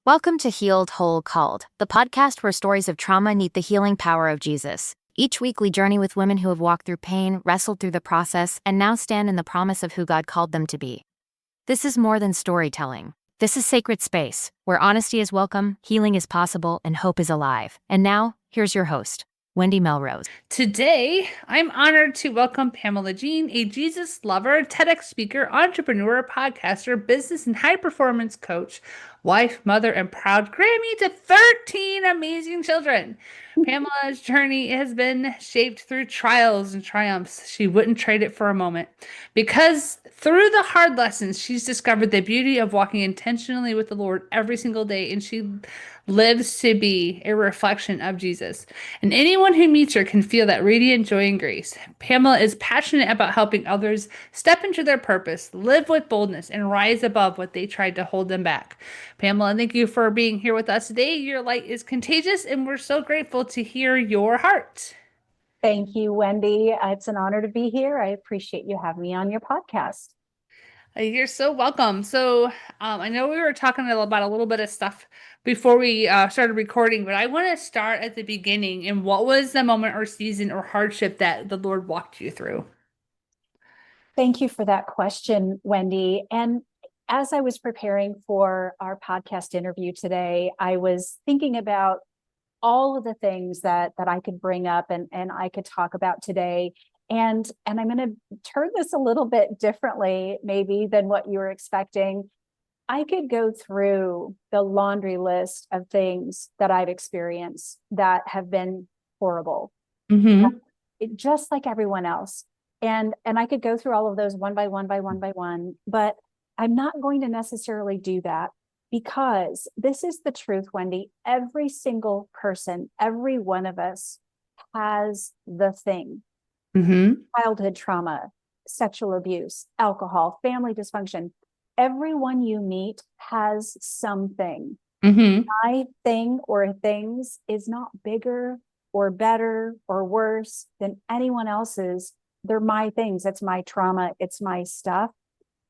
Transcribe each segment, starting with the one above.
Welcome to Healed, Whole, Called, the podcast where stories of trauma meet the healing power of Jesus. Each week we journey with women who have walked through pain, wrestled through the process, and now stand in the promise of who God called them to be. This is more than storytelling. This is sacred space, where honesty is welcome, healing is possible, and hope is alive. And now, here's your host, Wendy Melrose. Today, I'm honored to welcome Pamela Jean, a Jesus lover, TEDx speaker, entrepreneur, podcaster, business and high performance coach, wife, mother, and proud Grammy to 13 amazing children. Pamela's journey has been shaped through trials and triumphs. She wouldn't trade it for a moment. Because through the hard lessons, she's discovered the beauty of walking intentionally with the Lord every single day, and she lives to be a reflection of Jesus. And anyone who meets her can feel that radiant joy and grace. Pamela is passionate about helping others step into their purpose, live with boldness, and rise above what they tried to hold them back. Pamela, thank you for being here with us today. Your light is contagious, and we're so grateful to hear your heart. Thank you, Wendy. It's an honor to be here. I appreciate you having me on your podcast. You're so welcome. I know we were talking about a little bit of stuff before we started recording, but I want to start at the beginning. And what was the moment or season or hardship that the Lord walked you through? Thank you for that question, Wendy. And as I was preparing for our podcast interview today, I was thinking about all of the things that I could bring up and I could talk about today. And I'm going to turn this a little bit differently, maybe than what you were expecting. I could go through the laundry list of things that I've experienced that have been horrible, just like everyone else. And I could go through all of those one by one, but I'm not going to necessarily do that because this is the truth, Wendy. Every single person, every one of us has the thing. Childhood trauma, sexual abuse, alcohol, family dysfunction. Everyone you meet has something. My thing or things is not bigger or better or worse than anyone else's. They're my things. It's my trauma. It's my stuff.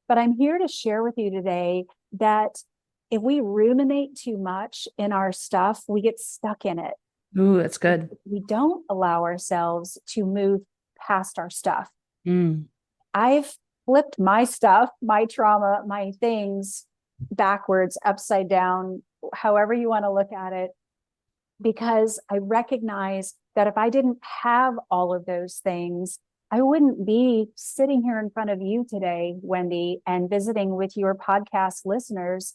But I'm here to share with you today that if we ruminate too much in our stuff, we get stuck in it. Ooh, that's good. We don't allow ourselves to move past our stuff. I've flipped my stuff, my trauma, my things backwards, upside down, however you want to look at it, because I recognize that if I didn't have all of those things, I wouldn't be sitting here in front of you today, Wendy, and visiting with your podcast listeners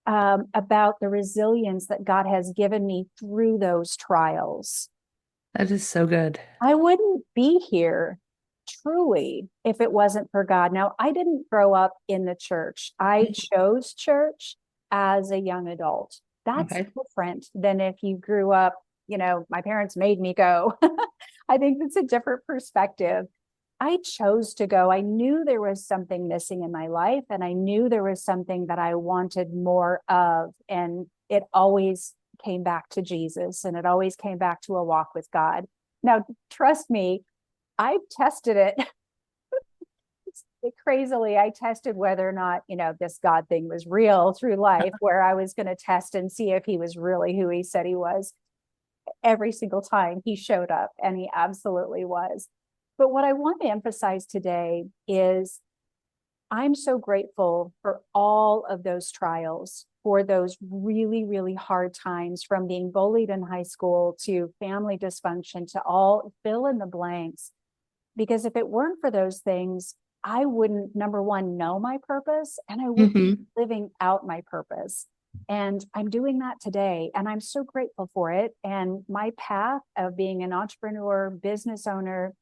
about the resilience that God has given me through those trials. That is so good. I wouldn't be here truly if it wasn't for God. Now, I didn't grow up in the church. I chose church as a young adult. That's different than if you grew up, my parents made me go. I think that's a different perspective. I chose to go. I knew there was something missing in my life, and I knew there was something that I wanted more of. And it always came back to Jesus, and it always came back to a walk with God. Now, trust me, I've tested it. Crazily, I tested whether or not, this God thing was real through life, where I was going to test and see if he was really who he said he was. Every single time he showed up, and he absolutely was. But what I want to emphasize today is I'm so grateful for all of those trials, for those really, really hard times, from being bullied in high school to family dysfunction to all fill in the blanks. Because if it weren't for those things, I wouldn't, number one, know my purpose, and I wouldn't be living out my purpose. And I'm doing that today, and I'm so grateful for it. And my path of being an entrepreneur, business owner,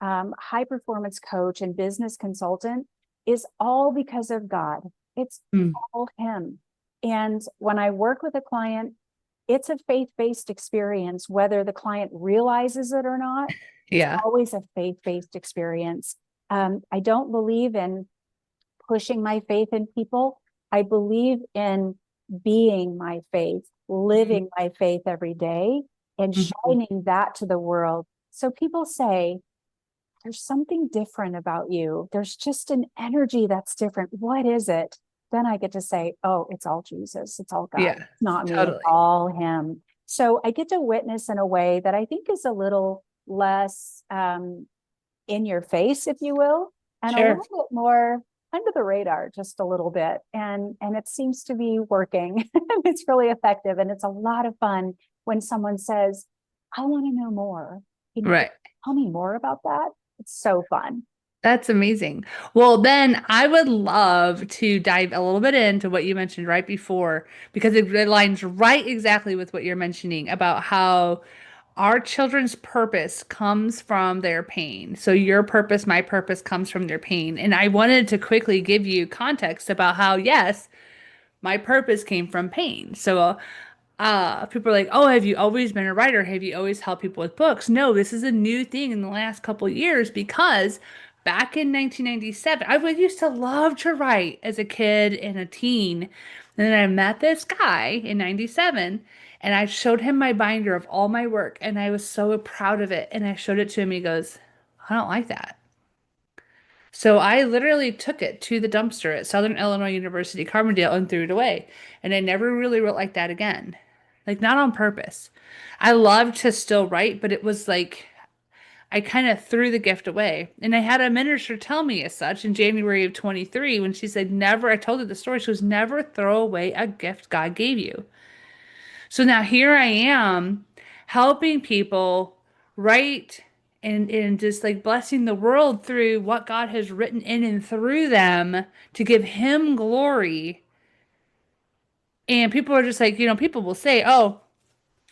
high performance coach, and business consultant is all because of God. It's all him. And when I work with a client, it's a faith-based experience, whether the client realizes it or not. Yeah. It's always a faith-based experience. I don't believe in pushing my faith in people. I believe in being my faith, living my faith every day, and shining that to the world. So people say, there's something different about you. There's just an energy that's different. What is it? then I get to say, oh, it's all Jesus. It's all God. Yeah, It's not me. It's totally. all him. So I get to witness in a way that I think is a little less in your face, if you will, and a Sure. little bit more under the radar, just a little bit. And it seems to be working. It's really effective. And it's a lot of fun when someone says, I want to know more. Can you Right. tell me more about that? It's so fun. That's amazing. Well, then I would love to dive a little bit into what you mentioned right before, because it aligns right exactly with what you're mentioning about how our children's purpose comes from their pain. So your purpose, my purpose comes from their pain. And I wanted to quickly give you context about how, yes, my purpose came from pain. So people are like, oh, have you always been a writer? Have you always helped people with books? No, this is a new thing in the last couple of years because back in 1997, used to love to write as a kid and a teen. And then I met this guy in 97 and I showed him my binder of all my work and I was so proud of it. And I showed it to him. He goes, I don't like that. So I literally took it to the dumpster at Southern Illinois University, Carbondale, and threw it away. And I never really wrote like that again. Like, not on purpose. I love to still write, but it was like I kind of threw the gift away. And I had a minister tell me as such in January of 23 when she said, never, I told her the story. She goes, never throw away a gift God gave you. So now here I am helping people write and just like blessing the world through what God has written in and through them to give him glory. And people are just like, people will say, oh,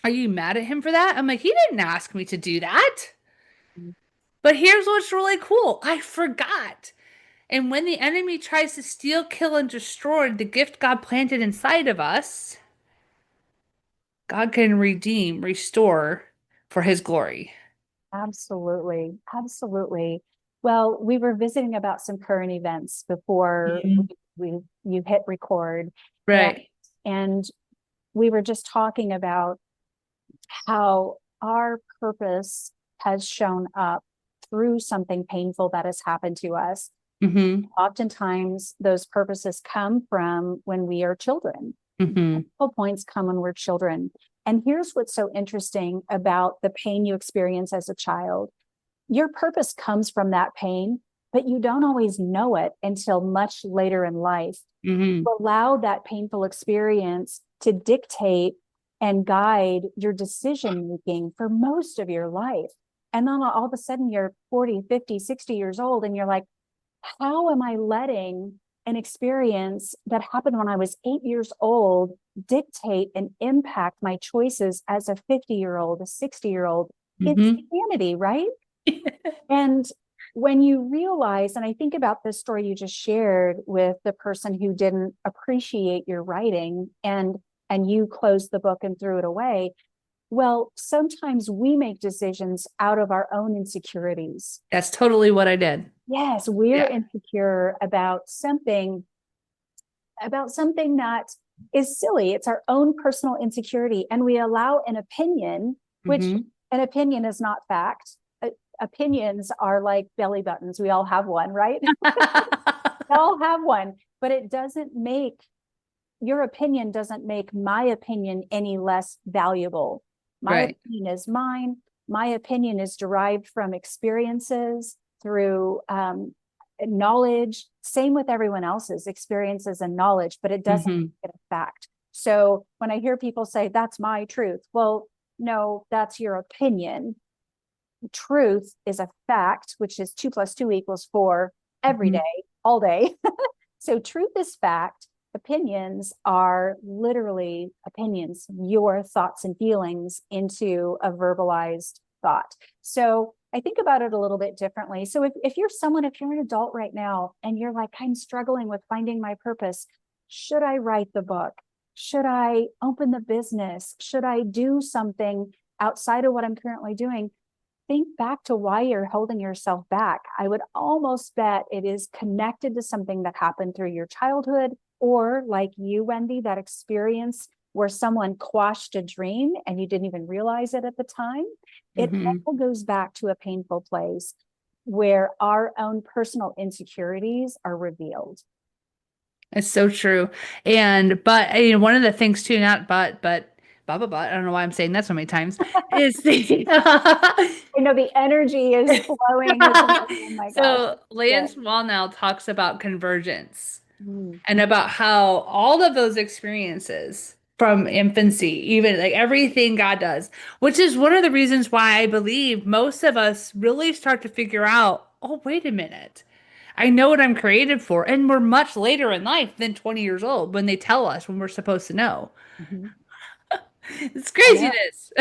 are you mad at him for that? I'm like, he didn't ask me to do that. But here's what's really cool. I forgot. And when the enemy tries to steal, kill, and destroy the gift God planted inside of us, God can redeem, restore for his glory. Absolutely. Absolutely. Well, we were visiting about some current events before you hit record. Right. And we were just talking about how our purpose has shown up through something painful that has happened to us. Mm-hmm. Oftentimes, those purposes come from when we are children. Mm-hmm. Points come when we're children. And here's what's so interesting about the pain you experience as a child. Your purpose comes from that pain, but you don't always know it until much later in life. Mm-hmm. Allow that painful experience to dictate and guide your decision making for most of your life. And then all of a sudden you're 40, 50, 60 years old and you're like, how am I letting an experience that happened when I was 8 years old dictate and impact my choices as a 50-year-old, a 60-year-old? Mm-hmm. It's insanity, right? And when you realize, and I think about this story you just shared with the person who didn't appreciate your writing and you closed the book and threw it away. Well, sometimes we make decisions out of our own insecurities. That's totally what I did. Yes, we're insecure about something that is silly. It's our own personal insecurity. And we allow an opinion, which an opinion is not fact. Opinions are like belly buttons. We all have one, right? We all have one, but it doesn't make your opinion doesn't make my opinion any less valuable. My opinion is mine. My opinion is derived from experiences through knowledge. Same with everyone else's experiences and knowledge, but it doesn't make it a fact. So when I hear people say, that's my truth, well, no, that's your opinion. Truth is a fact, which is 2 + 2 = 4 every day, all day. So truth is fact. Opinions are literally opinions, your thoughts and feelings into a verbalized thought. So I think about it a little bit differently. So if you're an adult right now and you're like, I'm struggling with finding my purpose, should I write the book? Should I open the business? Should I do something outside of what I'm currently doing? Think back to why you're holding yourself back. I would almost bet it is connected to something that happened through your childhood, or like you, Wendy, that experience where someone quashed a dream and you didn't even realize it at the time. It all goes back to a painful place where our own personal insecurities are revealed. It's so true. But one of the things too, not but, blah, blah, blah. I don't know why I'm saying that so many times, is the, I know the energy is flowing with me. Oh my gosh, so good. Lance Wallnau talks about convergence Mm, and about how all of those experiences from infancy, even like everything God does, which is one of the reasons why I believe most of us really start to figure out, oh, wait a minute. I know what I'm created for. And we're much later in life than 20 years old when they tell us when we're supposed to know. mhm. It's I know. craziness.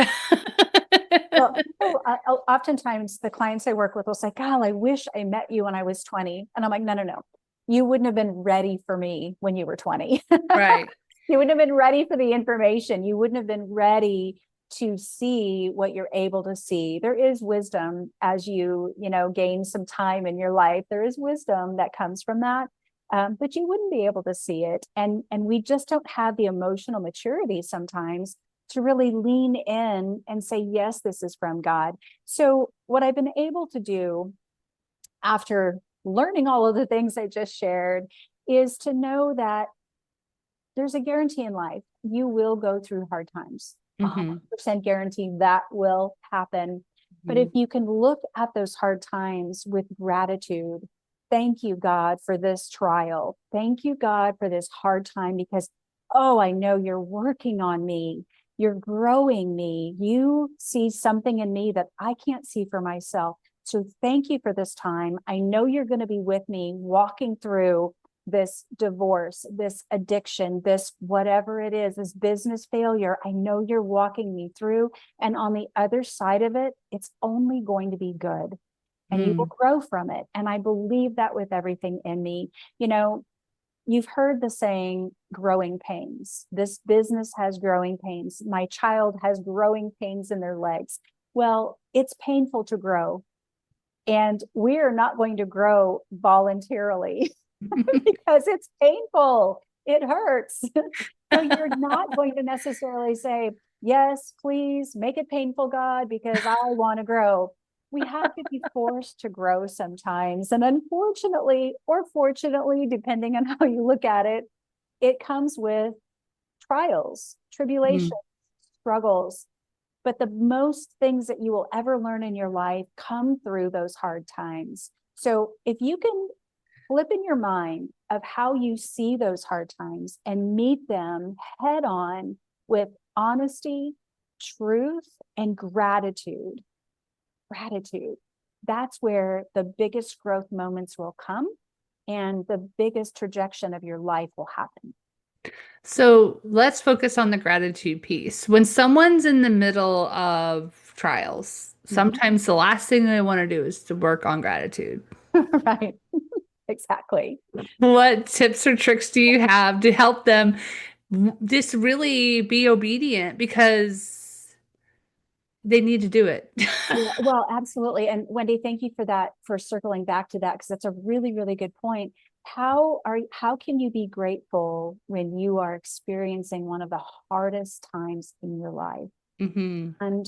Well, people, oftentimes the clients I work with will say, "God, I wish I met you when I was 20." And I'm like, no, no, no. You wouldn't have been ready for me when you were 20. Right. You wouldn't have been ready for the information. You wouldn't have been ready to see what you're able to see. There is wisdom as gain some time in your life. There is wisdom that comes from that. But you wouldn't be able to see it. And we just don't have the emotional maturity sometimes to really lean in and say, yes, this is from God. So what I've been able to do after learning all of the things I just shared is to know that there's a guarantee in life. You will go through hard times. Hmm. 100% guarantee that will happen. But if you can look at those hard times with gratitude, thank you, God, for this trial. Thank you, God, for this hard time because, oh, I know you're working on me. You're growing me. You see something in me that I can't see for myself. So thank you for this time. I know you're going to be with me walking through this divorce, this addiction, this whatever it is, this business failure. I know you're walking me through. And on the other side of it, it's only going to be good and you will Mm. grow from it. And I believe that with everything in me. You've heard the saying, growing pains. This business has growing pains. My child has growing pains in their legs. Well, it's painful to grow. And we're not going to grow voluntarily because it's painful. It hurts. So you're not going to necessarily say, yes, please make it painful, God, because I want to grow. We have to be forced to grow sometimes. And unfortunately, or fortunately, depending on how you look at it, it comes with trials, tribulations, Mm. struggles. But the most things that you will ever learn in your life come through those hard times. So if you can flip in your mind of how you see those hard times and meet them head on with honesty, truth, and gratitude, that's where the biggest growth moments will come and the biggest trajectory of your life will happen. So let's focus on the gratitude piece. When someone's in the middle of trials, Mhm. sometimes the last thing they want to do is to work on gratitude. Right. Exactly. What tips or tricks do you have to help them just really be obedient because they need to do it? Yeah, well, absolutely. And Wendy, thank you for that, for circling back to that, because that's a really, really good point. How can you be grateful when you are experiencing one of the hardest times in your life? Hmm. And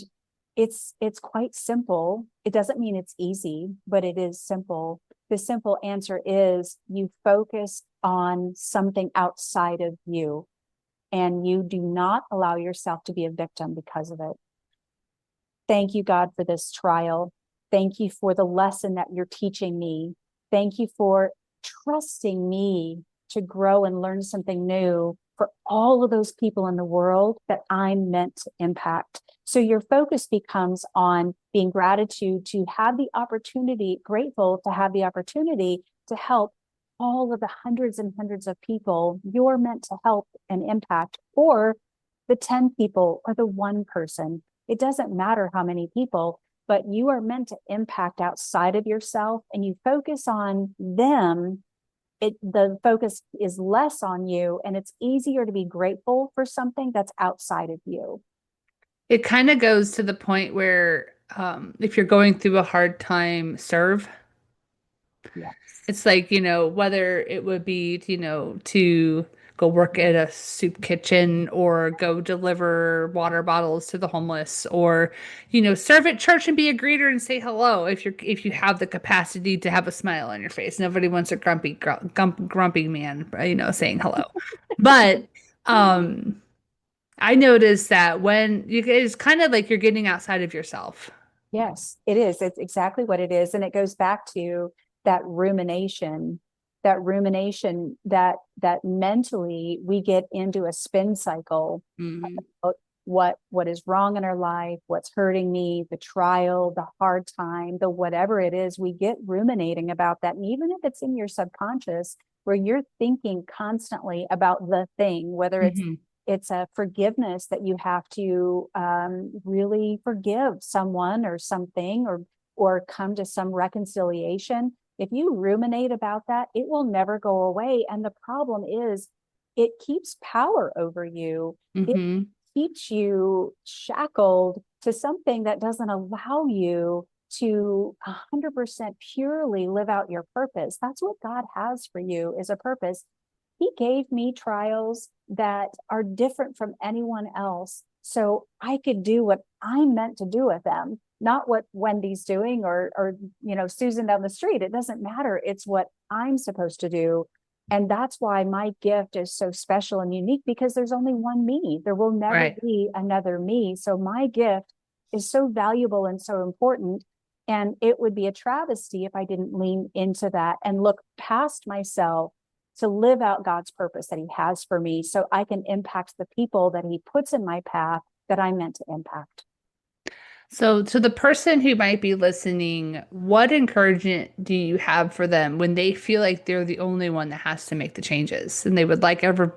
it's quite simple. It doesn't mean it's easy, but it is simple. The simple answer is you focus on something outside of you and you do not allow yourself to be a victim because of it. Thank you, God, for this trial. Thank you for the lesson that you're teaching me. Thank you for trusting me to grow and learn something new for all of those people in the world that I'm meant to impact. So your focus becomes on being gratitude to have the opportunity, grateful to have the opportunity to help all of the hundreds and hundreds of people you're meant to help and impact, or the 10 people or the one person. It doesn't matter how many people, but you are meant to impact outside of yourself and you focus on them. The focus is less on you and it's easier to be grateful for something that's outside of you. It kind of goes to the point where if you're going through a hard time, serve. Yes. It's like, whether it would be, to go work at a soup kitchen or go deliver water bottles to the homeless or, serve at church and be a greeter and say hello if you have the capacity to have a smile on your face. Nobody wants a grumpy man, saying hello. But I noticed that it's kind of like you're getting outside of yourself. Yes, it is. It's exactly what it is. And it goes back to that mentally we get into a spin cycle Mm-hmm. about what is wrong in our life, what's hurting me, the trial, the hard time, the whatever it is, we get ruminating about that. And even if it's in your subconscious, where you're thinking constantly about the thing, whether it's a forgiveness that you have to really forgive someone or something, or come to some reconciliation. If you ruminate about that, it will never go away. And the problem is, it keeps power over you. It Mm-hmm. keeps you shackled to something that doesn't allow you to 100% purely live out your purpose. That's what God has for you, is a purpose. He gave me trials that are different from anyone else, so I could do what I'm meant to do with them, not what Wendy's doing or Susan down the street. It doesn't matter. It's what I'm supposed to do. And that's why my gift is so special and unique, because there's only one me. There will never Right. be another me. So my gift is so valuable and so important. And it would be a travesty if I didn't lean into that and look past myself to live out God's purpose that He has for me, so I can impact the people that He puts in my path that I'm meant to impact. So, to the person who might be listening, what encouragement do you have for them when they feel like they're the only one that has to make the changes and they would like other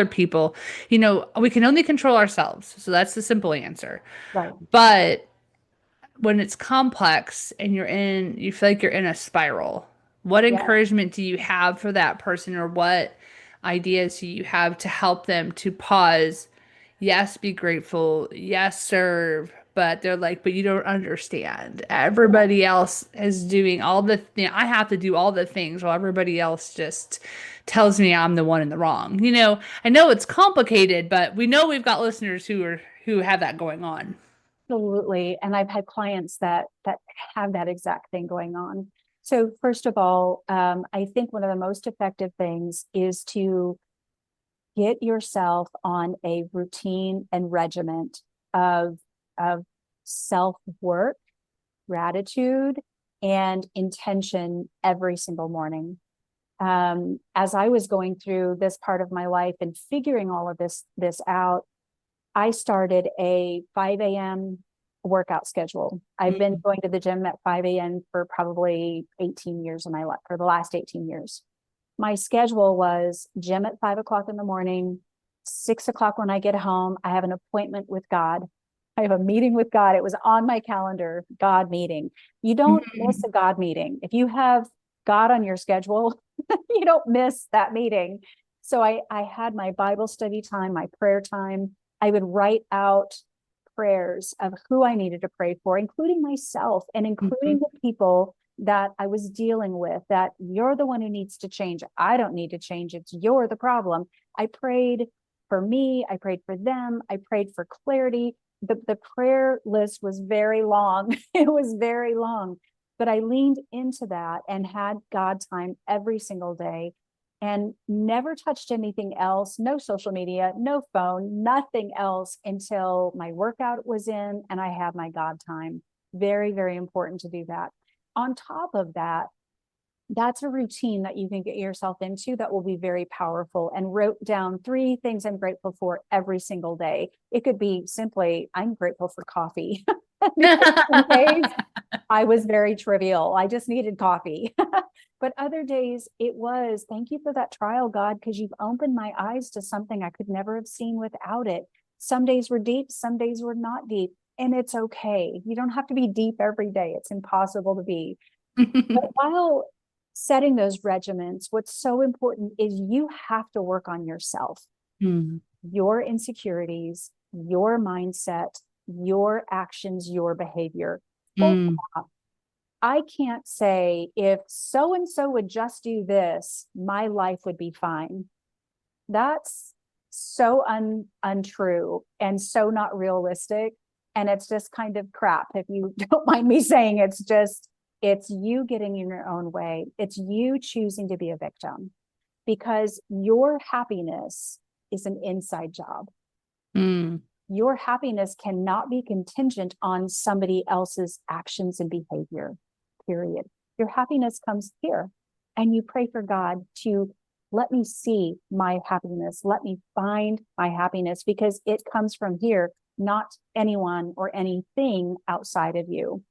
people, we can only control ourselves. So that's the simple answer. Right. But when it's complex and you feel like you're in a spiral, what Yeah. encouragement do you have for that person, or what ideas do you have to help them to pause? Yes, be grateful. Yes, serve. But they're like, but you don't understand. Everybody else is doing I have to do all the things while everybody else just tells me I'm the one in the wrong. I know it's complicated, but we know we've got listeners who have that going on. Absolutely. And I've had clients that have that exact thing going on. So first of all, I think one of the most effective things is to get yourself on a routine and regiment of self-work, gratitude, and intention every single morning. As I was going through this part of my life and figuring all of this out, I started a 5 a.m. workout schedule. I've been going to the gym at 5 a.m. for probably 18 years of my life, for the last 18 years. My schedule was gym at 5 o'clock in the morning, 6 o'clock when I get home. I have an appointment with God. I have a meeting with God. It was on my calendar, God meeting. You don't miss a God meeting. If you have God on your schedule, you don't miss that meeting. So I had my Bible study time, my prayer time. I would write out prayers of who I needed to pray for, including myself and including the people that I was dealing with, that you're the one who needs to change. I don't need to change. It's you're the problem. I prayed for me. I prayed for them. I prayed for clarity. The prayer list was very long. It was very long, but I leaned into that and had God time every single day and never touched anything else. No social media, no phone, nothing else until my workout was in and I had my God time. Very, very important to do that. On top of that, that's a routine that you can get yourself into that will be very powerful, and wrote down 3 things I'm grateful for every single day. It could be simply, I'm grateful for coffee. Some days I was very trivial. I just needed coffee. But other days it was, thank you for that trial, God, because you've opened my eyes to something I could never have seen without it. Some days were deep, some days were not deep. And it's okay. You don't have to be deep every day. It's impossible to be. But while setting those regimens, what's so important is you have to work on yourself, your insecurities, your mindset, your actions, your behavior. I can't say if so and so would just do this, my life would be fine. That's so untrue and so not realistic. And it's just kind of crap. If you don't mind me saying, it's you getting in your own way. It's you choosing to be a victim, because your happiness is an inside job. Mm. Your happiness cannot be contingent on somebody else's actions and behavior, period. Your happiness comes here, and you pray for God to let me see my happiness. Let me find my happiness, because it comes from here, not anyone or anything outside of you.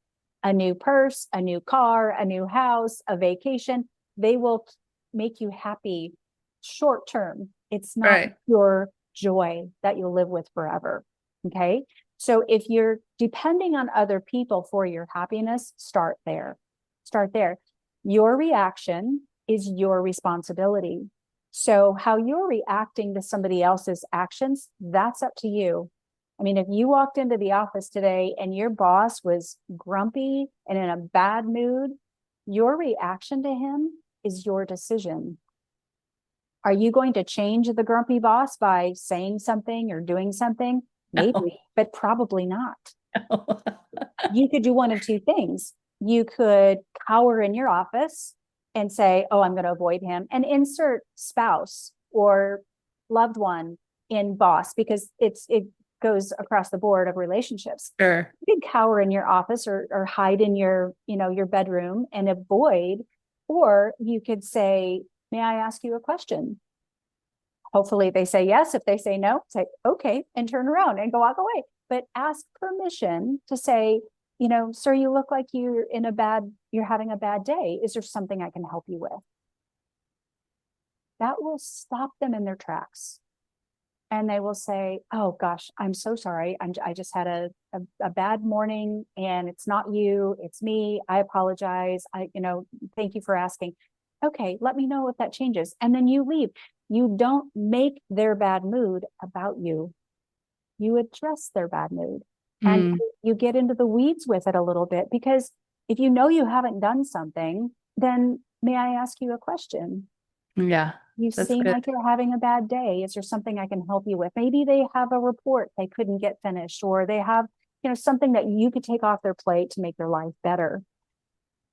A new purse, a new car, a new house, a vacation, they will make you happy short term. It's not Right. your joy that you'll live with forever. Okay. So if you're depending on other people for your happiness, start there. Start there. Your reaction is your responsibility. So how you're reacting to somebody else's actions, that's up to you. I mean, if you walked into the office today and your boss was grumpy and in a bad mood, your reaction to him is your decision. Are you going to change the grumpy boss by saying something or doing something? Maybe, but probably not. You could do one of two things. You could cower in your office and say, oh, I'm going to avoid him, and insert spouse or loved one in boss, because it goes across the board of relationships. Sure. You could cower in your office or hide in your bedroom and avoid, or you could say, may I ask you a question? Hopefully they say yes. If they say no, say okay and turn around and go walk away. But ask permission to say, sir, you look like you're having a bad day. Is there something I can help you with? That will stop them in their tracks. And they will say, oh gosh, I'm so sorry. I just had a bad morning, and it's not you, it's me. I apologize. Thank you for asking. Okay, let me know if that changes. And then you leave. You don't make their bad mood about you. You address their bad mood, and you get into the weeds with it a little bit, because if you know you haven't done something, then may I ask you a question? Yeah. You seem like you're having a bad day. Is there something I can help you with? Maybe they have a report they couldn't get finished, or they have, something that you could take off their plate to make their life better.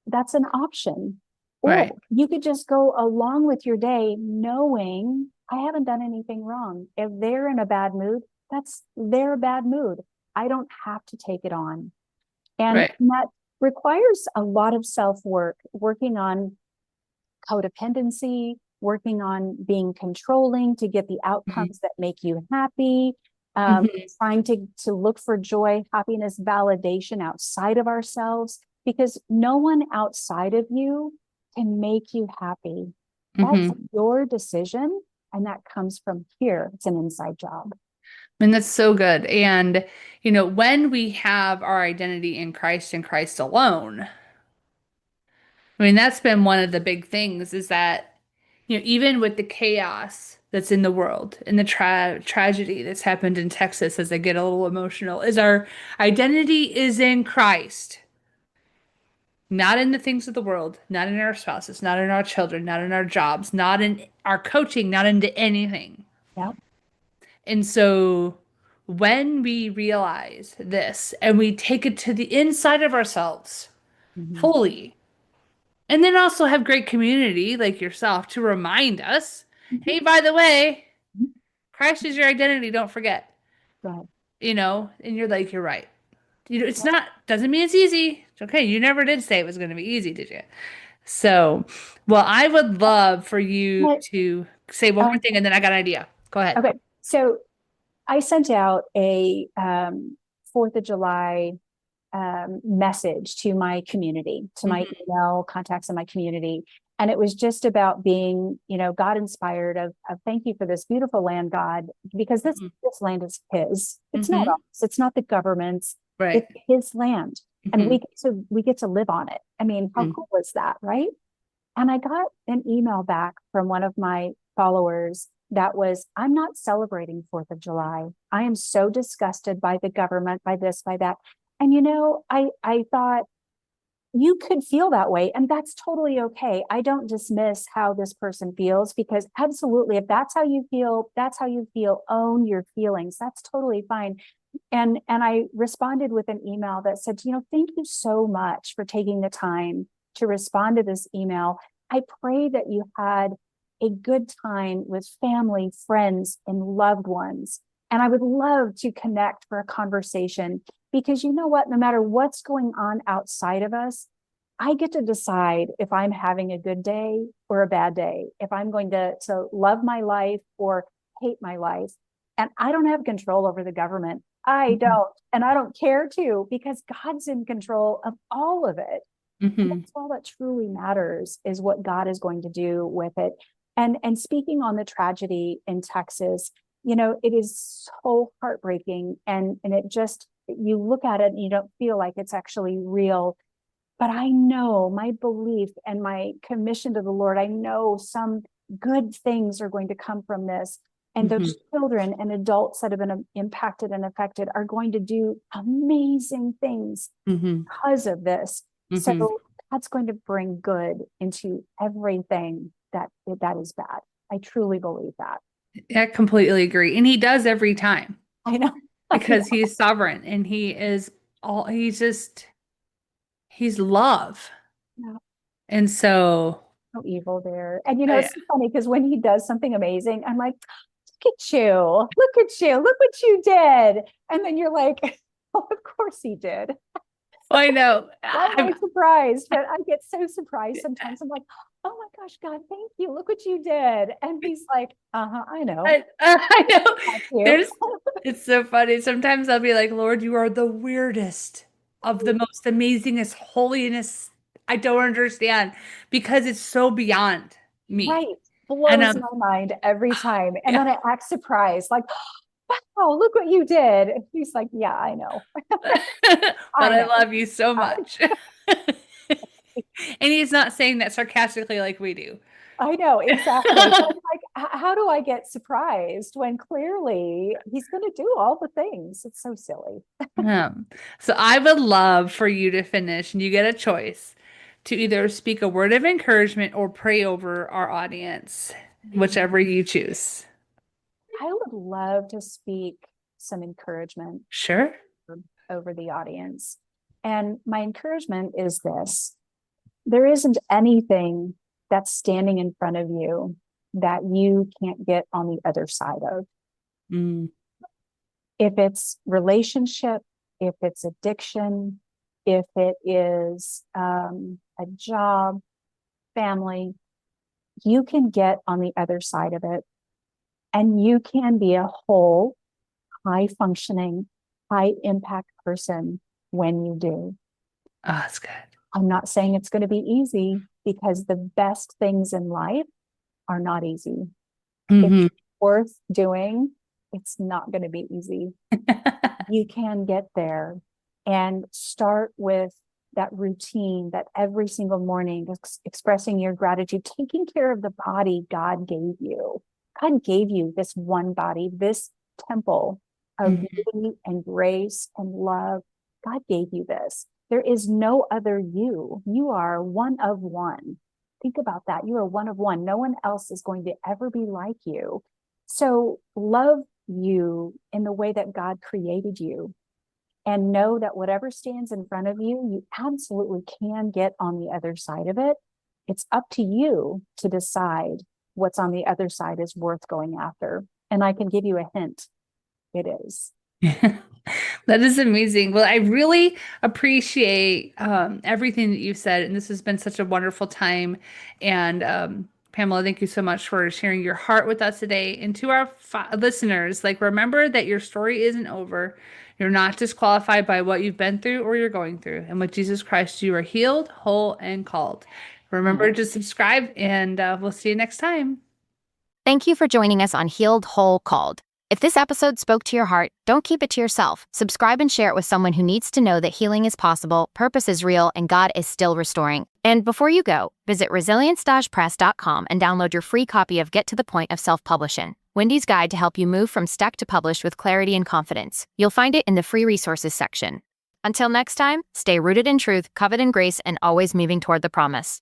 That's an option. Or you could just go along with your day knowing I haven't done anything wrong. If they're in a bad mood, that's their bad mood. I don't have to take it on. And that requires a lot of self-work, working on codependency, working on being controlling to get the outcomes that make you happy, trying to look for joy, happiness, validation outside of ourselves, because no one outside of you can make you happy. That's your decision, and that comes from here. It's an inside job. And that's so good. And, when we have our identity in Christ and Christ alone, I mean, that's been one of the big things, is that, even with the chaos that's in the world and the tragedy that's happened in Texas, as I get a little emotional, is our identity is in Christ. Not in the things of the world, not in our spouses, not in our children, not in our jobs, not in our coaching, not into anything. Yeah. And so when we realize this and we take it to the inside of ourselves fully, and then also have great community like yourself to remind us, hey, by the way, Christ is your identity, don't forget. Right. And you're like, you're right. It's not, doesn't mean it's easy. It's okay. You never did say it was going to be easy, did you? So, well, I would love for you to say one more thing, and then I got an idea. Go ahead. Okay. So I sent out a 4th of July message to my community, to my email contacts in my community. And it was just about being, God inspired of thank you for this beautiful land, God, because this land is his. It's not ours. It's not the government's. Right. It's his land. And we get to live on it. I mean, how cool is that, right? And I got an email back from one of my followers that was, I'm not celebrating 4th of July. I am so disgusted by the government, by this, by that. And I thought, you could feel that way, and that's totally okay. I don't dismiss how this person feels, because absolutely, if that's how you feel, that's how you feel. Own your feelings. That's totally fine. And I responded with an email that said, thank you so much for taking the time to respond to this email. I pray that you had a good time with family, friends, and loved ones. And I would love to connect for a conversation, because you know what, no matter what's going on outside of us, I get to decide if I'm having a good day or a bad day, if I'm going to love my life or hate my life. And I don't have control over the government. I don't. And I don't care to, because God's in control of all of it. And that's all that truly matters, is what God is going to do with it. And speaking on the tragedy in Texas, it is so heartbreaking. And it just, you look at it and you don't feel like it's actually real. But I know my belief and my commission to the Lord, I know some good things are going to come from this. And those children and adults that have been impacted and affected are going to do amazing things because of this. So God's going to bring good into everything that is bad. I truly believe that. I completely agree. And he does every time. I know. Because he's sovereign, and he's love. Yeah. And so no evil there. And it's so funny, because when he does something amazing, I'm like, look at you, look what you did. And then you're like, oh, of course he did. I know. I'm surprised, but I get so surprised sometimes. I'm like, oh my gosh, God, thank you. Look what you did. And he's like, I know. I know. It's so funny. Sometimes I'll be like, Lord, you are the weirdest of the most amazingest holiness. I don't understand, because it's so beyond me. Right. Blows my mind every time. And then I act surprised, like, wow, look what you did. And he's like, yeah, I know. But I love you so much. And he's not saying that sarcastically like we do. I know, exactly. But I'm like, how do I get surprised when clearly he's going to do all the things? It's so silly. So I would love for you to finish, and you get a choice to either speak a word of encouragement or pray over our audience, whichever you choose. I would love to speak some encouragement. Sure. Over the audience. And my encouragement is this: there isn't anything that's standing in front of you that you can't get on the other side of. If it's relationship, if it's addiction, if it is a job, family, you can get on the other side of it. And you can be a whole, high functioning, high impact person when you do. Oh, that's good. I'm not saying it's going to be easy, because the best things in life are not easy. If it's worth doing, it's not going to be easy. You can get there, and start with that routine, that every single morning expressing your gratitude, taking care of the body God gave you. God gave you this one body, this temple of beauty and grace and love. God gave you this. There is no other you. You are one of one. Think about that. You are one of one. No one else is going to ever be like you. So love you in the way that God created you, and know that whatever stands in front of you, you absolutely can get on the other side of it. It's up to you to decide what's on the other side is worth going after. And I can give you a hint. It is. That is amazing. Well, I really appreciate everything that you've said, and this has been such a wonderful time. And Pamela, thank you so much for sharing your heart with us today. And to our listeners, remember that your story isn't over. You're not disqualified by what you've been through or you're going through. And with Jesus Christ, you are healed, whole, and called. Remember to subscribe, and we'll see you next time. Thank you for joining us on Healed, Whole, Called. If this episode spoke to your heart, don't keep it to yourself. Subscribe and share it with someone who needs to know that healing is possible, purpose is real, and God is still restoring. And before you go, visit resilience-press.com and download your free copy of Get to the Point of Self-Publishing, Wendy's guide to help you move from stuck to published with clarity and confidence. You'll find it in the free resources section. Until next time, stay rooted in truth, covered in grace, and always moving toward the promise.